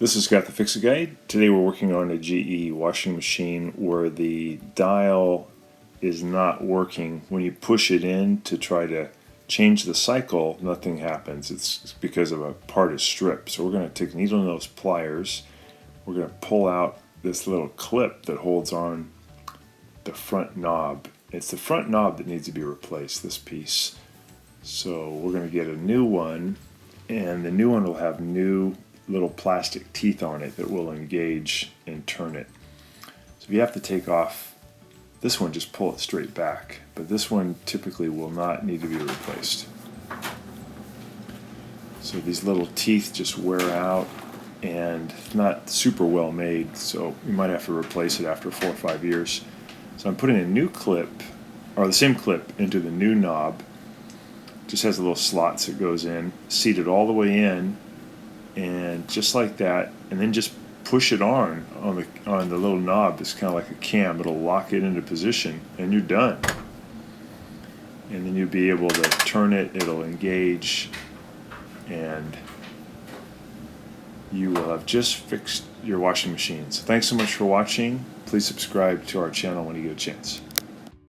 This is Scott the Fix-It Guy. Today we're working on a GE washing machine where the dial is not working. When you push it in to try to change the cycle, nothing happens. It's because of a part is stripped. So we're going to take needle nose pliers. We're going to pull out this little clip that holds on the front knob. It's the front knob that needs to be replaced, this piece. So we're going to get a new one, and the new one will have new little plastic teeth on it that will engage and turn it. So if you have to take off this one, just pull it straight back, but this one typically will not need to be replaced. So these little teeth just wear out and not super well made, so you might have to replace it after 4 or 5 years. So I'm putting a new clip, or the same clip, into the new knob. Just has a little slots that goes in, seated all the way in, and just like that, and then just push it on the little knob. It's kind of like a cam. It'll lock it into position, and you're done. And then you'll be able to turn it. It'll engage, and you will have just fixed your washing machine. So thanks so much for watching. Please subscribe to our channel when you get a chance.